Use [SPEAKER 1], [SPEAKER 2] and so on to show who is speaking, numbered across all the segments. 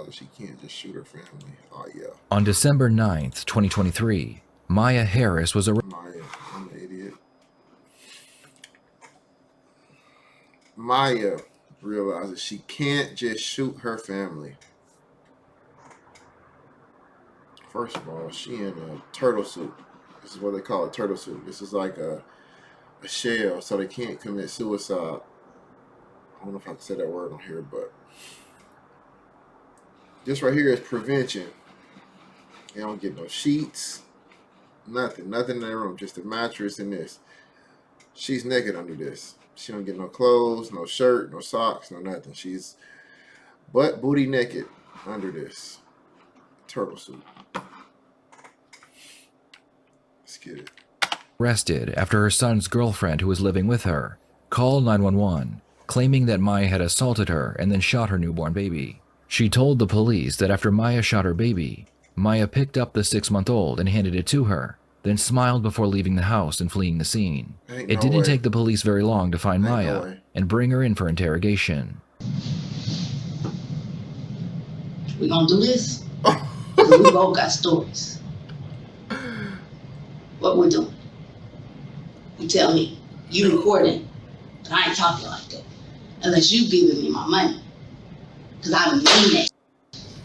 [SPEAKER 1] realizes she can't just shoot her family. Oh, yeah.
[SPEAKER 2] On December 9th, 2023, Maya Harris was arrested.
[SPEAKER 1] Maya, I'm an idiot. Maya realizes she can't just shoot her family. First of all, she in a turtle suit. This is what they call a turtle suit. This is like a shell, so they can't commit suicide. I don't know if I can say that word on here, but this right here is prevention. They don't get no sheets, nothing in the room, just a mattress and this. She's naked under this. She don't get no clothes, no shirt, no socks, no nothing. She's butt booty naked under this turtle suit. Let's get it.
[SPEAKER 2] Arrested after her son's girlfriend, who was living with her, called 911, claiming that Maya had assaulted her and then shot her newborn baby. She told the police that after Maya shot her baby, Maya picked up the 6-month-old and handed it to her, then smiled before leaving the house and fleeing the scene. It didn't take the police very long to find Maya and bring her in for interrogation.
[SPEAKER 3] We gonna do this? Because we both got stories. What we're doing? You tell me. You recording, but I ain't talking like that. Unless you giving me my money. Because I mean that.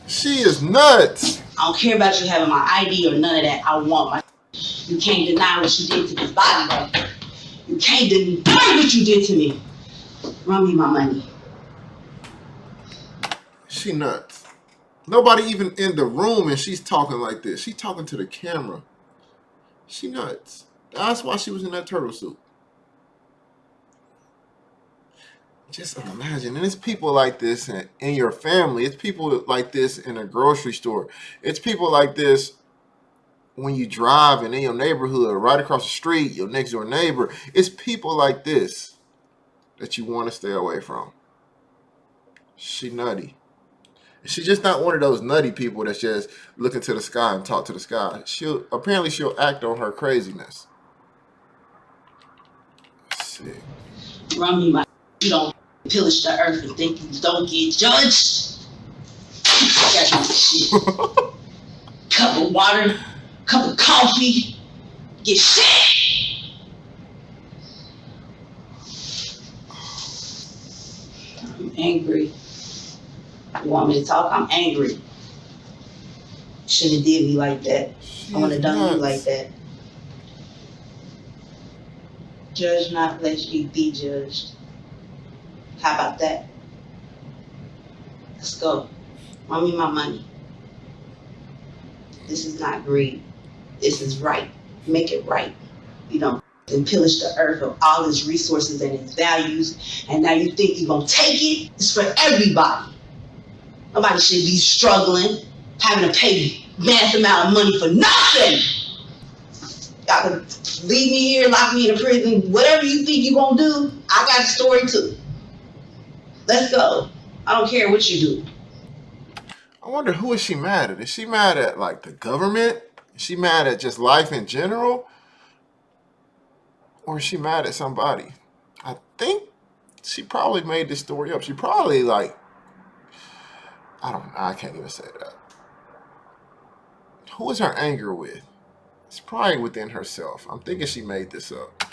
[SPEAKER 1] She is nuts.
[SPEAKER 3] I don't care about you having my ID or none of that. I want my. You can't deny what you did to this body right here. You can't deny what you did to me. Run me my money.
[SPEAKER 1] She nuts. Nobody even in the room and she's talking like this. She's talking to the camera. She nuts. That's why she was in that turtle suit. Just imagine. And it's people like this in your family. It's people like this in a grocery store. It's people like this when you drive and in your neighborhood, or right across the street, your next door neighbor. It's people like this that you want to stay away from. She nutty. She's just not one of those nutty people that's just looking to the sky and talk to the sky. She'll act on her craziness. Sick.
[SPEAKER 3] Run me my. You don't pillage the earth and think you don't get judged. I got this shit. Cup of water, cup of coffee, get shit. I'm angry. You want me to talk? I'm angry. Shouldn't have did me like that. I wouldn't have done you like that. Judge not, lest ye be judged. How about that? Let's go. Run me my money. This is not greed. This is right. Make it right. You don't pillage the earth of all its resources and its values, and now you think you're going to take it? It's for everybody. Nobody should be struggling, having to pay mass amount of money for nothing. Y'all can leave me here, lock me in a prison, whatever you think you're going to do, I got a story too. Let's go. I don't care what you do.
[SPEAKER 1] I wonder, who is she mad at? Is she mad at like the government? Is she mad at just life in general? Or is she mad at somebody? I think she probably made this story up. She probably I don't know. I can't even say that. Who is her anger with? It's probably within herself. I'm thinking she made this up.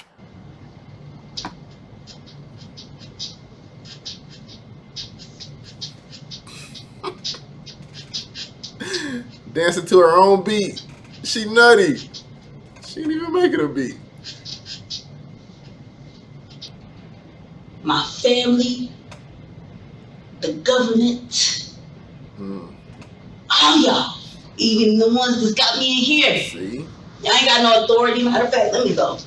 [SPEAKER 1] Dancing to her own beat. She nutty. She ain't even making a beat.
[SPEAKER 3] My family, the government, all y'all, even the ones that got me in here.
[SPEAKER 1] See?
[SPEAKER 3] Y'all ain't got no authority. Matter of fact, let me go.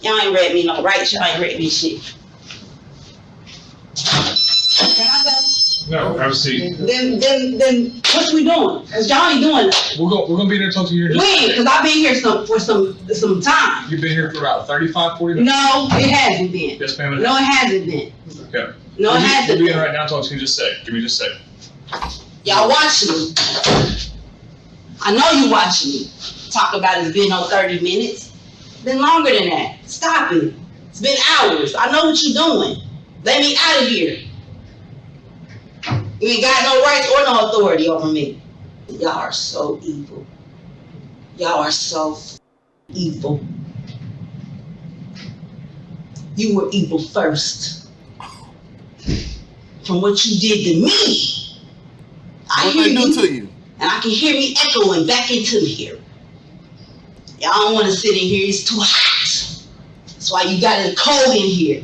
[SPEAKER 3] Y'all ain't read me no rights. Y'all ain't read me shit. Can I go?
[SPEAKER 4] No, have a seat.
[SPEAKER 3] Then what we doing? Cause y'all ain't doing that.
[SPEAKER 4] We're gonna be there to talk to you here.
[SPEAKER 3] When? Cause I've been here for some time.
[SPEAKER 4] You've been here for about 35, 40 minutes.
[SPEAKER 3] No, it hasn't been.
[SPEAKER 4] Yes, ma'am.
[SPEAKER 3] No, it hasn't been.
[SPEAKER 4] Okay.
[SPEAKER 3] No, it hasn't
[SPEAKER 4] We'll be in
[SPEAKER 3] been.
[SPEAKER 4] right now. Talk to you. Just a sec. Give me just a sec.
[SPEAKER 3] Y'all watching me. I know you watching me. Talk about it's been on 30 minutes. Been longer than that. Stop it. It's been hours. I know what you're doing. Let me out of here. You ain't got no rights or no authority over me. Y'all are so evil. Y'all are so evil. You were evil first. From what you did to me.
[SPEAKER 1] What they do to you?
[SPEAKER 3] And I can hear me echoing back into here. Y'all don't want to sit in here. It's too hot. That's why you got it cold in here.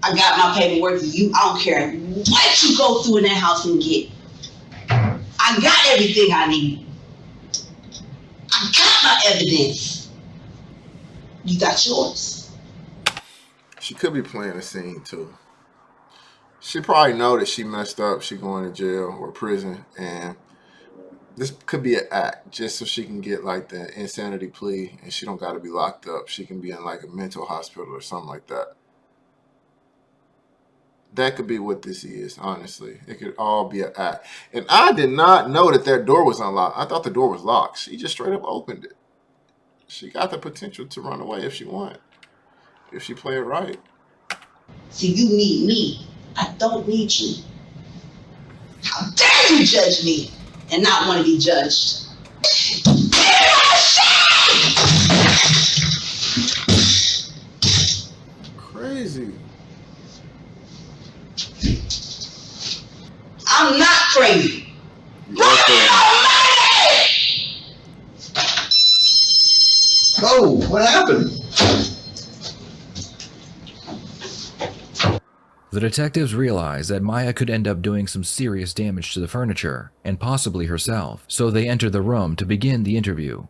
[SPEAKER 3] I got my paperwork for you. I don't care what you go through in that house and get. I got everything I need. I got my evidence. You got yours.
[SPEAKER 1] She could be playing a scene too. She probably know that she messed up. She going to jail or prison, and this could be an act just so she can get like the insanity plea, and she don't got to be locked up. She can be in like a mental hospital or something like that. That could be what this is, honestly. It could all be an act. And I did not know that door was unlocked. I thought the door was locked. She just straight up opened it. She got the potential to run away if she wanted. If she play it right.
[SPEAKER 3] See, you need me. I don't need you. How dare you judge me and not want to be judged?
[SPEAKER 1] Crazy.
[SPEAKER 3] I'm not crazy.
[SPEAKER 5] Oh, what happened?
[SPEAKER 2] The detectives realized that Maya could end up doing some serious damage to the furniture, and possibly herself, so they enter the room to begin the interview.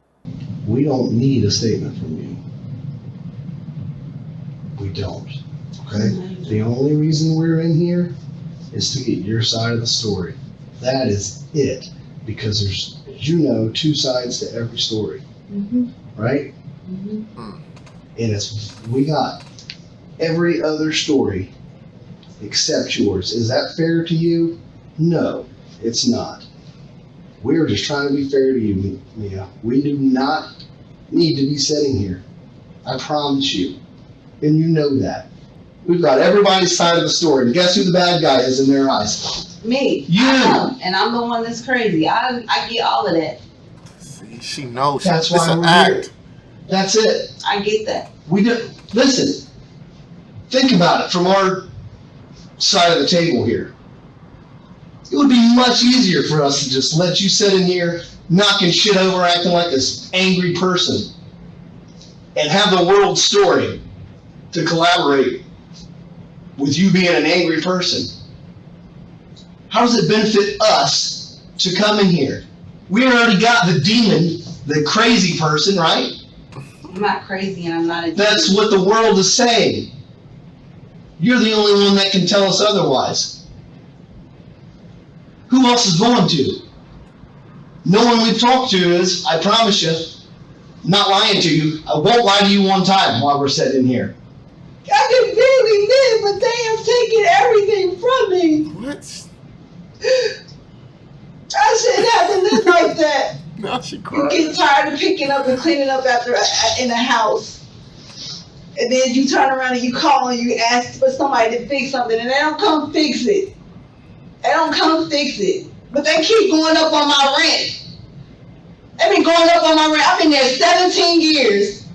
[SPEAKER 5] We don't need a statement from you. We don't. Okay? The only reason we're in here is to get your side of the story. That is it. Because there's, as you know, two sides to every story.
[SPEAKER 3] Mm-hmm.
[SPEAKER 5] Right?
[SPEAKER 3] Mm-hmm.
[SPEAKER 5] And we got every other story except yours. Is that fair to you? No, it's not. We're just trying to be fair to you, Mia. We do not need to be sitting here. I promise you. And you know that. We've got everybody's side of the story. And guess who the bad guy is in their eyes?
[SPEAKER 3] Me.
[SPEAKER 5] You.
[SPEAKER 3] I know, and I'm the one that's crazy. I get all of that.
[SPEAKER 1] See, she knows.
[SPEAKER 5] That's
[SPEAKER 1] it's
[SPEAKER 5] why
[SPEAKER 1] an
[SPEAKER 5] we're
[SPEAKER 1] act.
[SPEAKER 5] here. That's it.
[SPEAKER 3] I get that.
[SPEAKER 5] We do. Listen. Think about it from our side of the table here. It would be much easier for us to just let you sit in here knocking shit over, acting like this angry person, and have the world story to collaborate with you being an angry person. How does it benefit us to come in here? We already got the demon, the crazy person, right?
[SPEAKER 3] I'm not crazy and I'm not a demon.
[SPEAKER 5] That's what the world is saying. You're the only one that can tell us otherwise. Who else is going to? No one we've talked to is, I promise you, not lying to you. I won't lie to you one time while we're sitting here.
[SPEAKER 3] I can barely live, but they have taken everything from me.
[SPEAKER 1] What?
[SPEAKER 3] I shouldn't have to live like that.
[SPEAKER 1] Now she
[SPEAKER 3] You
[SPEAKER 1] cried.
[SPEAKER 3] get tired of picking up and cleaning up after in the house. And then you turn around and you call and you ask for somebody to fix something and they don't come fix it. They don't come fix it. But they keep going up on my rent. They've been going up on my rent. I've been there 17 years.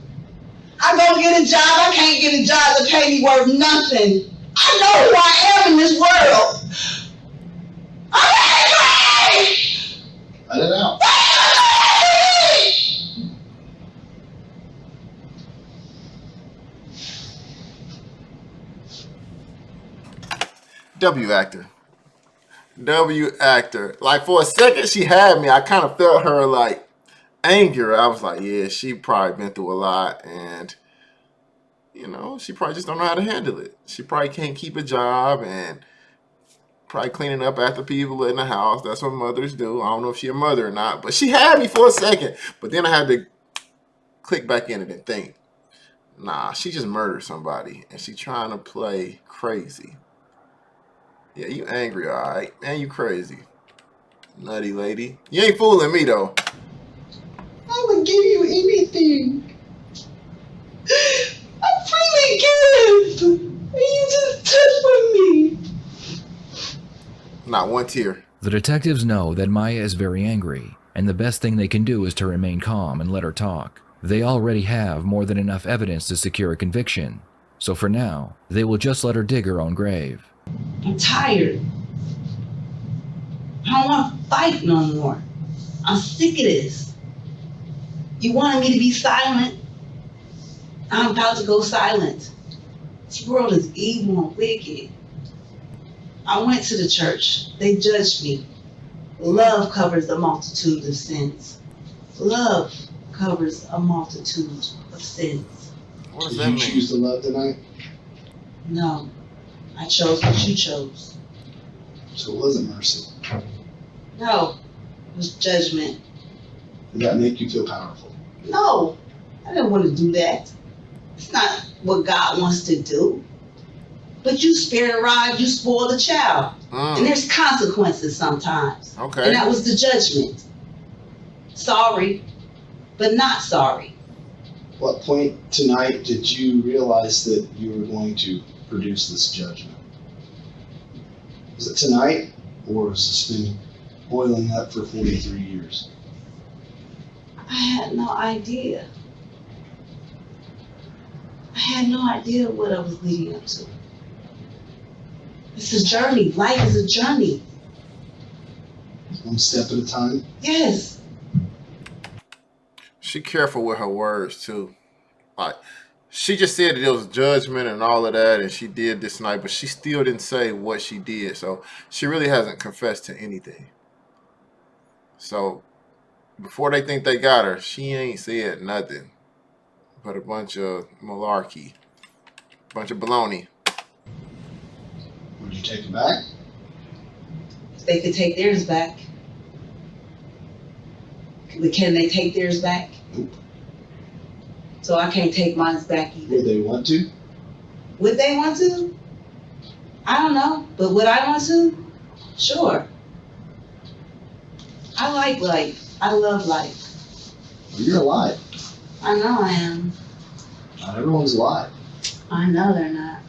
[SPEAKER 3] I go get a job, I can't get a job to pay me worth nothing. I know who I am in this world. I'm angry!
[SPEAKER 5] Let it out.
[SPEAKER 1] W actor. W actor. Like for a second she had me. I kind of felt her like anger. I was like, yeah, she probably been through a lot and you know, she probably just don't know how to handle it. She probably can't keep a job and probably cleaning up after people in the house. That's what mothers do. I don't know if she a mother or not, but she had me for a second. But then I had to click back in it and think, nah, she just murdered somebody and she trying to play crazy. Yeah, you angry, all right. Man, you crazy. Nutty lady. You ain't fooling me, though.
[SPEAKER 3] I would give you anything. I freely give. And you just took from me.
[SPEAKER 1] Not one tear.
[SPEAKER 2] The detectives know that Maya is very angry, and the best thing they can do is to remain calm and let her talk. They already have more than enough evidence to secure a conviction, so for now, they will just let her dig her own grave.
[SPEAKER 3] I'm tired. I don't want to fight no more. I'm sick of this. You wanted me to be silent? I'm about to go silent. This world is evil and wicked. I went to the church. They judged me. Love covers a multitude of sins. Love covers a multitude of sins.
[SPEAKER 1] What does
[SPEAKER 5] Did
[SPEAKER 1] that
[SPEAKER 5] you
[SPEAKER 1] mean?
[SPEAKER 5] choose to love tonight?
[SPEAKER 3] No, I chose what you chose.
[SPEAKER 5] So it wasn't mercy.
[SPEAKER 3] No, it was judgment.
[SPEAKER 5] Did that make you feel powerful?
[SPEAKER 3] No, I didn't want to do that. It's not what God wants to do. But you spared a ride, you spoiled a child. And there's consequences sometimes.
[SPEAKER 1] Okay.
[SPEAKER 3] And that was the judgment. Sorry, but not sorry.
[SPEAKER 5] What point tonight did you realize that you were going to produce this judgment? Was it tonight, or has this been boiling up for 43 years?
[SPEAKER 3] I had no idea. I had no idea what I was leading up to. It's a journey. Life is a journey.
[SPEAKER 5] One step at a time?
[SPEAKER 3] Yes.
[SPEAKER 1] She careful with her words too. Like, she just said that it was judgment and all of that, and she did this night, but she still didn't say what she did. So she really hasn't confessed to anything. So before they think they got her, she ain't said nothing but a bunch of malarkey, bunch of baloney.
[SPEAKER 5] Would you take it back?
[SPEAKER 3] They could take theirs back. But can they take theirs back?
[SPEAKER 5] Nope.
[SPEAKER 3] So I can't take mine back
[SPEAKER 5] Would
[SPEAKER 3] either.
[SPEAKER 5] they want to?
[SPEAKER 3] Would they want to? I don't know. But would I want to? Sure. I like life. I love life.
[SPEAKER 5] Well, you're alive.
[SPEAKER 3] I know I am.
[SPEAKER 5] Not everyone's alive.
[SPEAKER 3] I know they're not.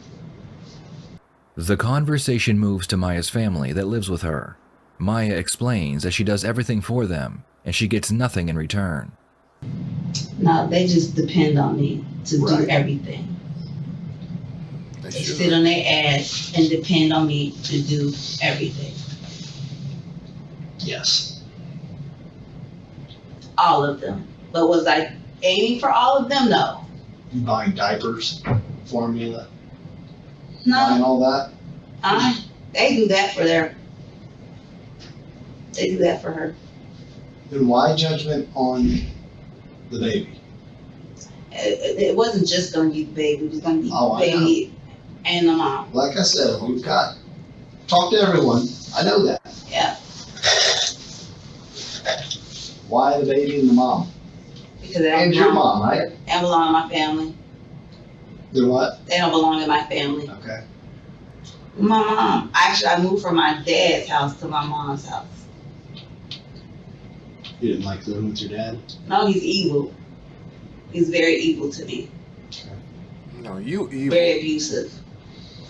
[SPEAKER 2] The conversation moves to Maya's family that lives with her. Maya explains that she does everything for them, and she gets nothing in return.
[SPEAKER 3] No, they just depend on me to do
[SPEAKER 5] Right.
[SPEAKER 3] everything.
[SPEAKER 1] They
[SPEAKER 3] They
[SPEAKER 1] should.
[SPEAKER 3] sit on their ass and depend on me to do everything.
[SPEAKER 5] Yes.
[SPEAKER 3] All of them. But was I aiming for all of them? No.
[SPEAKER 5] You buying diapers, formula, buying
[SPEAKER 3] No.
[SPEAKER 5] all that?
[SPEAKER 3] They do that for they do that for her.
[SPEAKER 5] Then why judgment on the baby?
[SPEAKER 3] It wasn't just gonna be the baby, it was gonna be
[SPEAKER 5] Oh,
[SPEAKER 3] the
[SPEAKER 5] I know.
[SPEAKER 3] baby and the mom.
[SPEAKER 5] Like I said, we've got, talk to everyone. I know that.
[SPEAKER 3] Yeah.
[SPEAKER 5] Why the baby and the mom?
[SPEAKER 3] Because they don't
[SPEAKER 5] And your
[SPEAKER 3] belong,
[SPEAKER 5] mom, right?
[SPEAKER 3] they don't belong in my family.
[SPEAKER 5] Then what?
[SPEAKER 3] They don't belong in my family.
[SPEAKER 5] Okay.
[SPEAKER 3] My mom. Actually, I moved from my dad's house to my mom's house.
[SPEAKER 5] You didn't like living with your dad?
[SPEAKER 3] No, he's evil. He's very evil to me.
[SPEAKER 1] No, you evil.
[SPEAKER 3] Very abusive.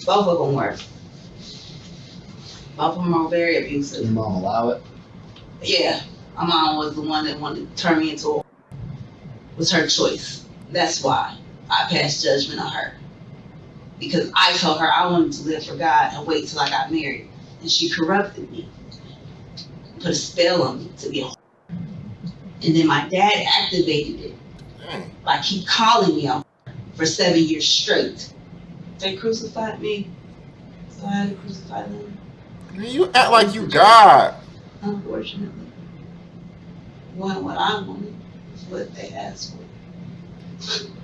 [SPEAKER 3] Both of them were. Both of them are very
[SPEAKER 5] Did
[SPEAKER 3] abusive.
[SPEAKER 5] your mom allow it?
[SPEAKER 3] Yeah, my mom was the one that wanted to turn me into a. It was her choice. That's why I passed judgment on her. Because I told her I wanted to live for God and wait till I got married. And she corrupted me. Put a spell on me to be a whore. And then my dad activated it.
[SPEAKER 1] Dang.
[SPEAKER 3] By keep calling me a whore for 7 years straight. They crucified me. So I had to crucify them.
[SPEAKER 1] Man, you act like you God.
[SPEAKER 3] Unfortunately. Wasn't what I wanted. It's what they asked for.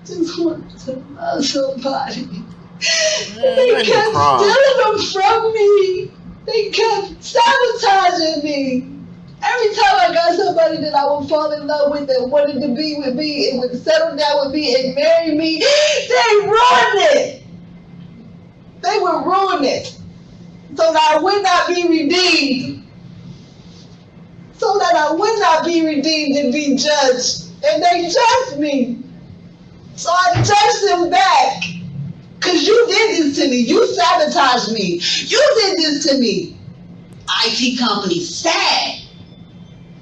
[SPEAKER 3] Just wanted to love somebody.
[SPEAKER 1] Man,
[SPEAKER 3] They
[SPEAKER 1] you ain't
[SPEAKER 3] kept
[SPEAKER 1] even crying.
[SPEAKER 3] stealing them from me. They kept sabotaging me. Every time I got somebody that I would fall in love with that wanted to be with me and would settle down with me and marry me, they ruined it. They would ruin it. So that I would not be redeemed. So that I would not be redeemed and be judged. And they judged me. So I judged them back. Because you did this to me. You sabotaged me. You did this to me. IT company sad.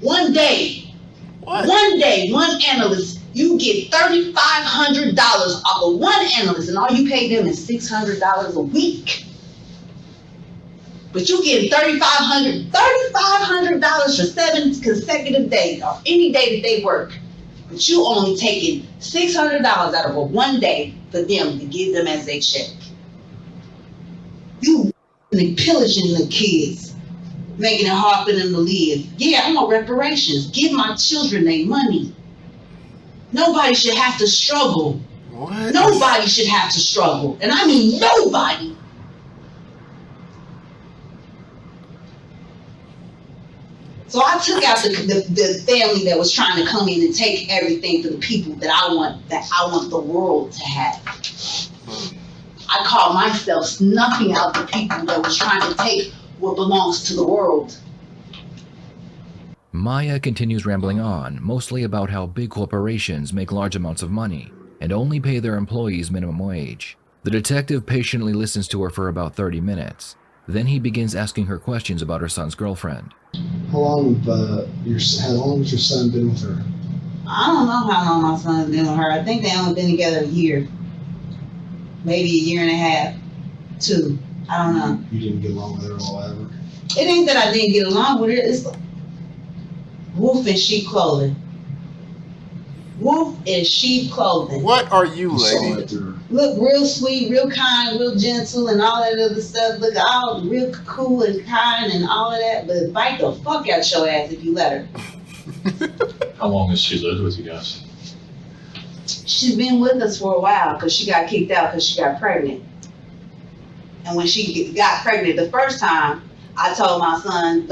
[SPEAKER 3] One day,
[SPEAKER 1] What?
[SPEAKER 3] one analyst, you get $3,500 off of one analyst, and all you pay them is $600 a week. But you get $3,500 for 7 consecutive days, or any day that they work. But you only taking $600 out of a one day for them to give them as they check. You pillaging the kids, making it hard for them to live. Yeah, I want reparations. Give my children their money. Nobody should have to struggle.
[SPEAKER 1] What?
[SPEAKER 3] Nobody should have to struggle. And I mean nobody. So I took out the family that was trying to come in and take everything for the people that I want the world to have. I call myself snuffing out the people that was trying to take what belongs to the world.
[SPEAKER 2] Maya continues rambling on, mostly about how big corporations make large amounts of money and only pay their employees minimum wage. The detective patiently listens to her for about 30 minutes. Then he begins asking her questions about her son's girlfriend.
[SPEAKER 5] How long has your son been with her?
[SPEAKER 3] I don't know how long my son's been with her. I think they only been together a year. Maybe a year and a half. 2. I don't know.
[SPEAKER 5] You didn't get along with her or whatever?
[SPEAKER 3] It ain't that I didn't get along with her. It's wolf in sheep clothing. Wolf in sheep clothing.
[SPEAKER 1] What are you,
[SPEAKER 5] You saw
[SPEAKER 1] lady?
[SPEAKER 5] it through her.
[SPEAKER 3] Look real sweet, real kind, real gentle, and all that other stuff. Look all real cool and kind and all of that. But bite the fuck out your ass if you let her.
[SPEAKER 4] How long has she lived with you guys?
[SPEAKER 3] She's been with us for a while because she got kicked out because she got pregnant. And when she got pregnant the first time, I told my son,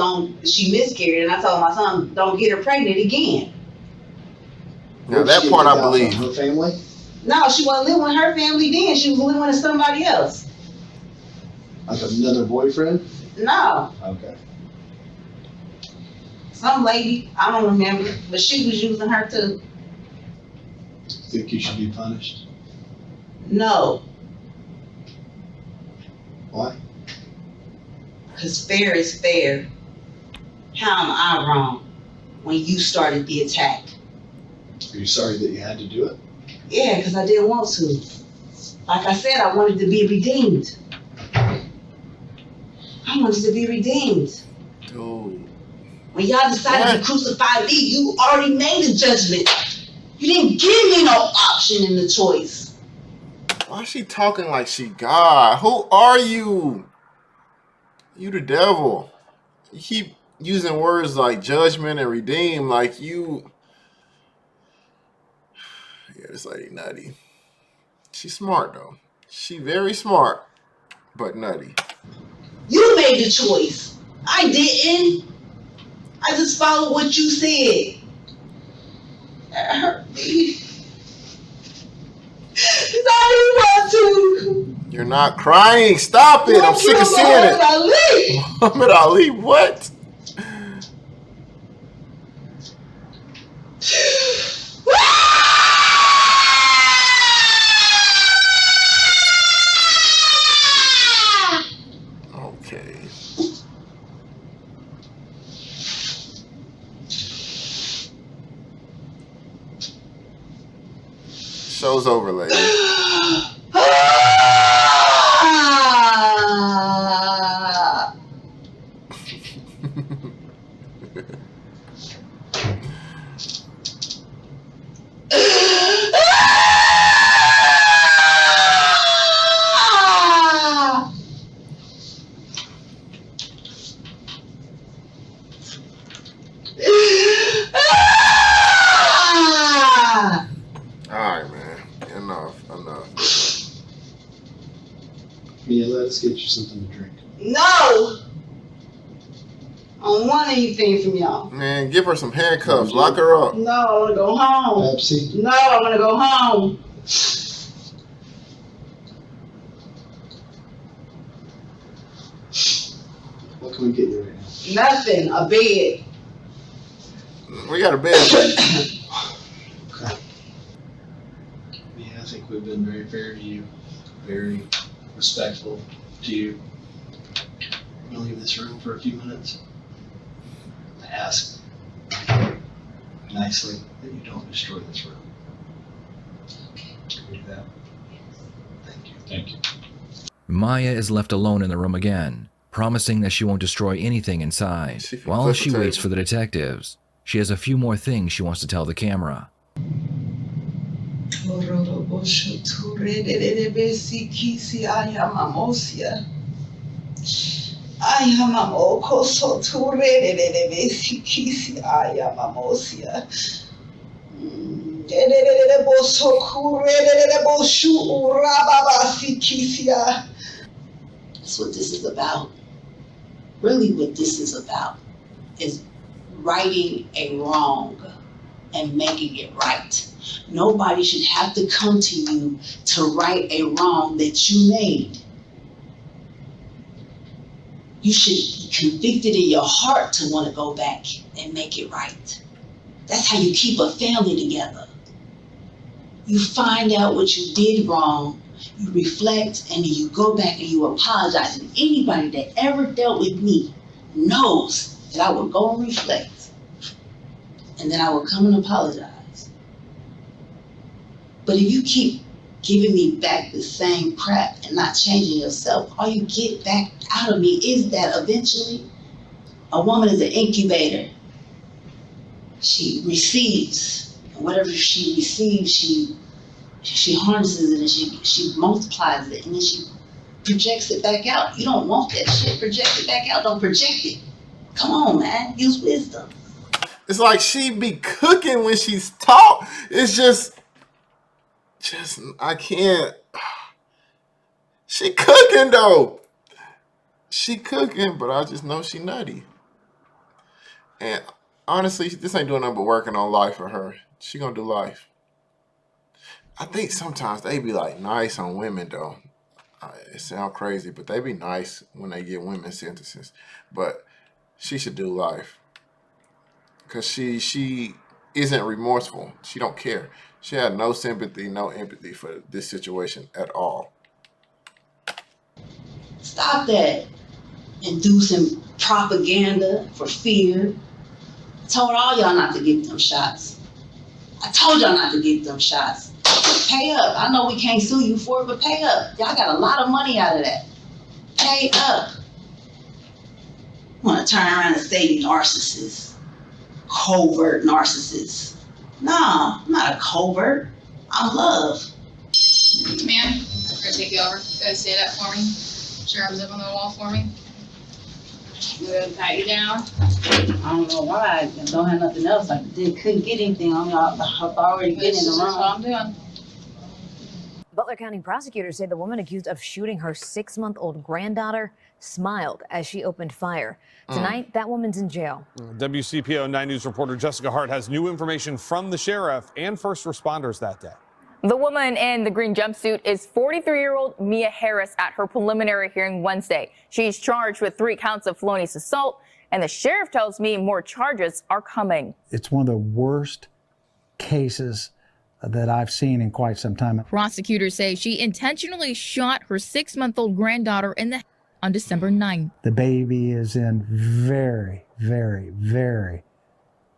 [SPEAKER 3] she miscarried, and I told my son, don't get her pregnant again.
[SPEAKER 1] Now that part I believe.
[SPEAKER 5] Her family?
[SPEAKER 3] No, she wasn't living with her family then. She was living with somebody else.
[SPEAKER 5] Like another boyfriend?
[SPEAKER 3] No,
[SPEAKER 5] Okay.
[SPEAKER 3] some lady, I don't remember, but she was using her too.
[SPEAKER 5] Think you should be punished?
[SPEAKER 3] No,
[SPEAKER 5] Why?
[SPEAKER 3] because fair is fair. How am I wrong when you started the attack?
[SPEAKER 5] Are you sorry that you had to do it?
[SPEAKER 3] Yeah, because I didn't want to. Like I said, I wanted to be redeemed. I wanted to be redeemed.
[SPEAKER 1] Dude.
[SPEAKER 3] When y'all decided to crucify me, you already made a judgment. You didn't give me no option in the choice.
[SPEAKER 1] Why is she talking like she God? Who are you? You the devil. You keep using words like judgment and redeem like you. Yeah, this lady nutty. She's smart though. She very smart, but nutty.
[SPEAKER 3] You made the choice. I didn't. I just followed what you said. That hurt me. 'Cause I didn't want to.
[SPEAKER 1] You're not crying. Stop it. I'm sick of seeing it.
[SPEAKER 3] Ali.
[SPEAKER 1] Muhammad Ali, what? Okay. Show's over, lady. Alright, man. Enough.
[SPEAKER 5] Mia, let us get you something to drink.
[SPEAKER 3] No! I don't want anything from y'all.
[SPEAKER 1] Man, give her some handcuffs. Lock her up.
[SPEAKER 3] No, I want to go home.
[SPEAKER 5] Pepsi?
[SPEAKER 3] No, I want to go home.
[SPEAKER 5] What can we get you right now?
[SPEAKER 3] Nothing. A bed.
[SPEAKER 1] We got a bed for you.
[SPEAKER 5] Okay. Yeah, I think we've been very fair to you. Very respectful to you. me leave this room for a few minutes? I ask nicely that you don't destroy this room.
[SPEAKER 3] Okay.
[SPEAKER 5] Can you do that? Thank you.
[SPEAKER 4] Thank you.
[SPEAKER 2] Maya is left alone in the room again, promising that she won't destroy anything inside.
[SPEAKER 1] She can
[SPEAKER 2] While
[SPEAKER 1] flip
[SPEAKER 2] she
[SPEAKER 1] the
[SPEAKER 2] waits
[SPEAKER 1] table.
[SPEAKER 2] for the detectives, she has a few more things she wants to tell the camera.
[SPEAKER 3] That's what this is about. Really, what this is about is righting a wrong and making it right. Nobody should have to come to you to right a wrong that you made. You should be convicted in your heart to want to go back and make it right. That's how you keep a family together. You find out what you did wrong, you reflect, and then you go back and you apologize. And anybody that ever dealt with me knows that I would go and reflect, and then I would come and apologize. But if you keep giving me back the same crap and not changing yourself, all you get back out of me is that eventually a woman is an incubator. She receives, and whatever she receives, she harnesses it and she multiplies it, and then she projects it back out. You don't want that shit. Project it back out. Don't project it. Come on, man. Use wisdom.
[SPEAKER 1] It's like she be cooking when she's taught. It's just I can't. She cooking though. She cooking, but I just know she nutty. And honestly, this ain't doing nothing but working on life for her. She gonna do life. I think sometimes they be like nice on women though. It sounds crazy, but they be nice when they get women sentences. But she should do life. Because she isn't remorseful. She don't care. She had no sympathy, no empathy for this situation at all.
[SPEAKER 3] Stop that. Inducing propaganda for fear. I told all y'all not to get them shots. I told y'all not to get them shots. Pay up. I know we can't sue you for it, but pay up. Y'all got a lot of money out of that. Pay up. Want to turn around and say narcissist. Covert narcissist. No, I'm not a covert. I'm love.
[SPEAKER 6] Ma'am, I'm gonna take you over. Go say that for me. Put your arms up on the wall for me. I'm gonna pat you down.
[SPEAKER 3] I don't know why. I don't have nothing else. I couldn't get anything on y'all. I've already been in the
[SPEAKER 6] This is
[SPEAKER 3] room.
[SPEAKER 6] what I'm doing.
[SPEAKER 7] Butler County prosecutors say the woman accused of shooting her 6-month-old granddaughter smiled as she opened fire. Tonight, that woman's in jail.
[SPEAKER 8] WCPO 9 News reporter Jessica Hart has new information from the sheriff and first responders that day.
[SPEAKER 9] The woman in the green jumpsuit is 43-year-old Mia Harris at her preliminary hearing Wednesday. She's charged with 3 counts of felonious assault, and the sheriff tells me more charges are coming.
[SPEAKER 10] It's one of the worst cases that I've seen in quite some time.
[SPEAKER 9] Prosecutors say she intentionally shot her 6-month-old granddaughter in the head on December 9th.
[SPEAKER 10] The baby is in very, very, very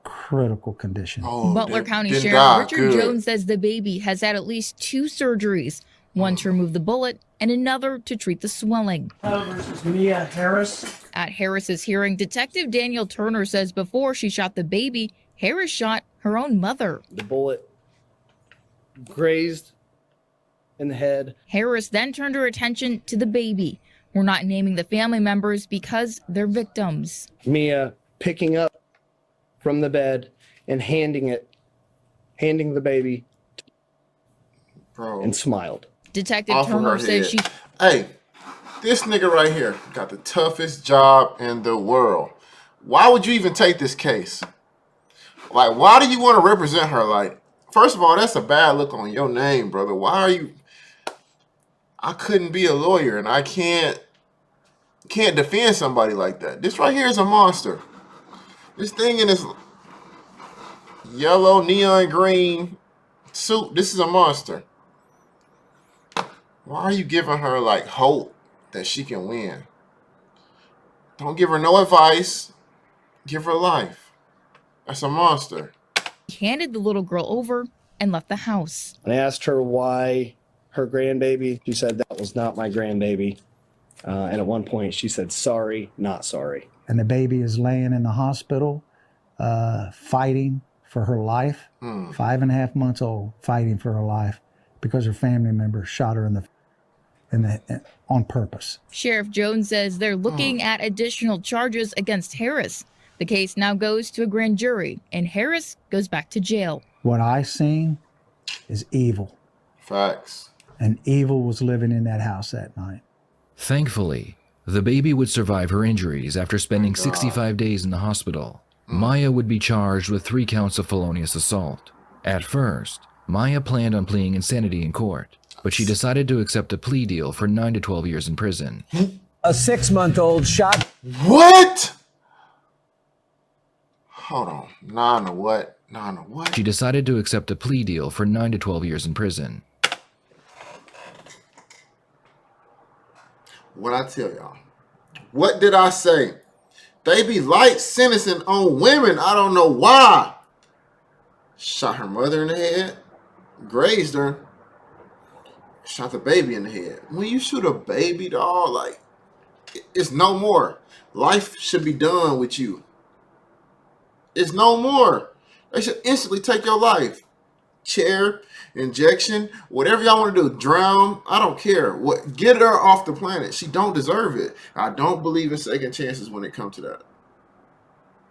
[SPEAKER 10] critical condition.
[SPEAKER 9] Butler County
[SPEAKER 1] didn't
[SPEAKER 9] Sheriff
[SPEAKER 1] die.
[SPEAKER 9] Richard
[SPEAKER 1] Good.
[SPEAKER 9] Jones says the baby has had at least 2 surgeries, one to remove the bullet and another to treat the swelling.
[SPEAKER 10] Versus Mia Harris.
[SPEAKER 9] At Harris's hearing, Detective Daniel Turner says before she shot the baby, Harris shot her own mother.
[SPEAKER 11] The bullet grazed in the head.
[SPEAKER 9] Harris then turned her attention to the baby. We're not naming the family members because they're victims.
[SPEAKER 11] Mia picking up from the bed and handing the baby,
[SPEAKER 1] Bro.
[SPEAKER 11] and smiled.
[SPEAKER 9] Detective
[SPEAKER 1] Off of
[SPEAKER 9] Turner
[SPEAKER 1] her
[SPEAKER 9] says
[SPEAKER 1] head.
[SPEAKER 9] she
[SPEAKER 1] Hey, this nigga right here got the toughest job in the world. Why would you even take this case? Like, why do you want to represent her? Like, first of all, that's a bad look on your name, brother. Why are you... I couldn't be a lawyer, and I can't defend somebody like that. This right here is a monster. This thing in this yellow, neon green suit, this is a monster. Why are you giving her, like, hope that she can win? Don't give her no advice. Give her life. That's a monster.
[SPEAKER 9] He handed the little girl over and left the house.
[SPEAKER 11] When I asked her why her grandbaby, she said that was not my grandbaby. And at one point she said, sorry, not sorry.
[SPEAKER 10] And the baby is laying in the hospital, fighting for her life. 5.5 months old, fighting for her life because her family member shot her on purpose.
[SPEAKER 9] Sheriff Jones says they're looking at additional charges against Harris. The case now goes to a grand jury, and Harris goes back to jail.
[SPEAKER 10] What I seen is evil.
[SPEAKER 1] Facts.
[SPEAKER 10] And evil was living in that house that night.
[SPEAKER 2] Thankfully, the baby would survive her injuries after spending 65 days in the hospital. Maya would be charged with 3 counts of felonious assault. At first, Maya planned on pleading insanity in court, but she decided to accept a plea deal for 9 to 12 years in prison.
[SPEAKER 12] A 6-month-old shot.
[SPEAKER 1] What? Hold on. Nana what? Nana what?
[SPEAKER 2] She decided to accept a plea deal for 9 to 12 years in prison.
[SPEAKER 1] What I tell y'all? What did I say? They be light sentencing on women. I don't know why. Shot her mother in the head. Grazed her. Shot the baby in the head. When you shoot a baby, dog, like, it's no more. Life should be done with you. It's no more. They should instantly take your life. Chair, injection, whatever y'all want to do. Drown, I don't care. What? Get her off the planet. She don't deserve it. I don't believe in second chances when it comes to that.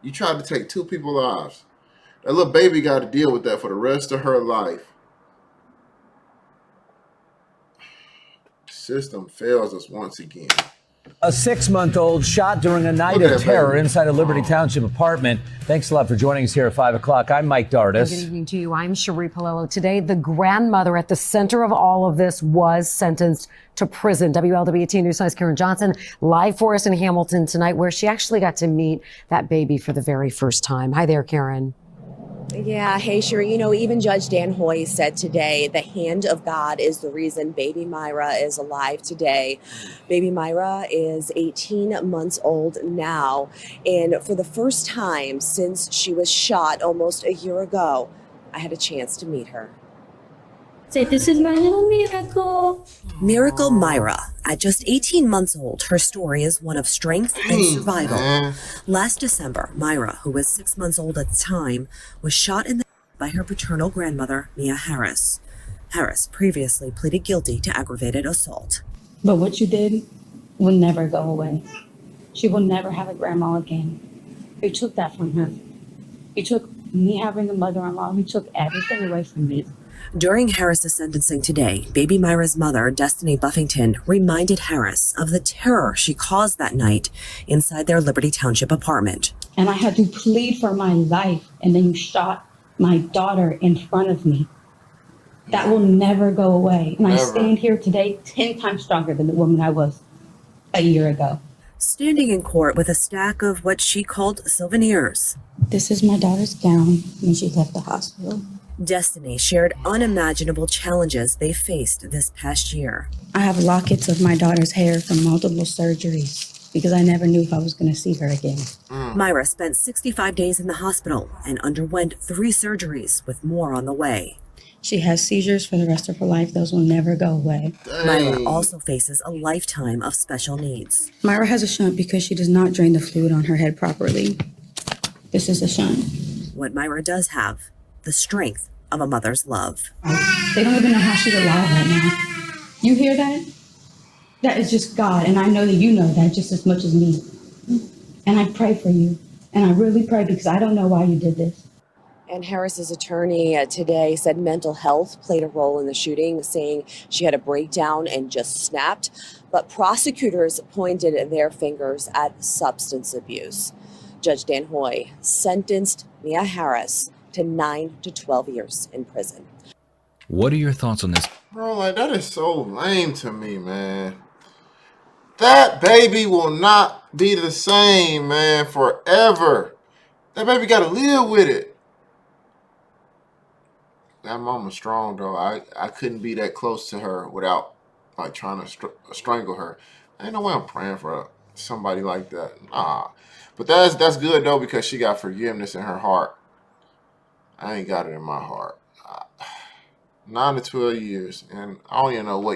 [SPEAKER 1] You tried to take 2 people's lives. That little baby got to deal with that for the rest of her life. The system fails us once again.
[SPEAKER 12] A 6-month-old shot during a night of terror inside a Liberty Township apartment. Thanks a lot for joining us here at 5 o'clock. I'm Mike Dardis.
[SPEAKER 13] Good evening to you. I'm Cherie Palillo. Today, the grandmother at the center of all of this was sentenced to prison. WLWT News Size Karen Johnson live for us in Hamilton tonight, where she actually got to meet that baby for the very first time. Hi there, Karen.
[SPEAKER 14] Yeah, hey, Cherie. You know, even Judge Dan Hoy said today, the hand of God is the reason baby Myra is alive today. Baby Myra is 18 months old now. And for the first time since she was shot almost a year ago, I had a chance to meet her.
[SPEAKER 15] Say, this is my little miracle.
[SPEAKER 14] Miracle Myra. At just 18 months old, her story is one of strength and survival. Last December, Myra, who was 6 months old at the time, was shot in the head by her paternal grandmother, Mia Harris. Harris previously pleaded guilty to aggravated assault.
[SPEAKER 15] But what you did will never go away. She will never have a grandma again. You took that from her. You took me having a mother-in-law. You took everything away from me.
[SPEAKER 14] During Harris's sentencing today, baby Myra's mother, Destiny Buffington, reminded Harris of the terror she caused that night inside their Liberty Township apartment.
[SPEAKER 15] And I had to plead for my life, and then you shot my daughter in front of me. That will never go away. And I stand here today 10 times stronger than the woman I was a year ago.
[SPEAKER 14] Standing in court with a stack of what she called souvenirs.
[SPEAKER 15] This is my daughter's gown when she left the hospital.
[SPEAKER 14] Destiny shared unimaginable challenges they faced this past year.
[SPEAKER 15] I have lockets of my daughter's hair from multiple surgeries because I never knew if I was going to see her again.
[SPEAKER 14] Myra spent 65 days in the hospital and underwent 3 surgeries with more on the way.
[SPEAKER 15] She has seizures for the rest of her life. Those will never go away.
[SPEAKER 14] Myra also faces a lifetime of special needs.
[SPEAKER 15] Myra has a shunt because she does not drain the fluid on her head properly. This is a shunt.
[SPEAKER 14] What Myra does have, the strength of a mother's love.
[SPEAKER 15] They don't even know how she's alive right now. You hear that? That is just God, and I know that you know that just as much as me. And I pray for you, and I really pray because I don't know why you did this.
[SPEAKER 14] And Harris's attorney today said mental health played a role in the shooting, saying she had a breakdown and just snapped. But prosecutors pointed their fingers at substance abuse. Judge Dan Hoy sentenced Mia Harris to 9 to 12 years in prison.
[SPEAKER 2] What are your thoughts on this?
[SPEAKER 1] Bro, like, that is so lame to me, man. That baby will not be the same, man, forever. That baby got to live with it. That mama's strong, though. I couldn't be that close to her without, like, trying to strangle her. Ain't no way I'm praying for her. somebody like that. Nah. But that's good though, because she got forgiveness in her heart. I ain't got it in my heart. 9 to 12 years, and I don't even know what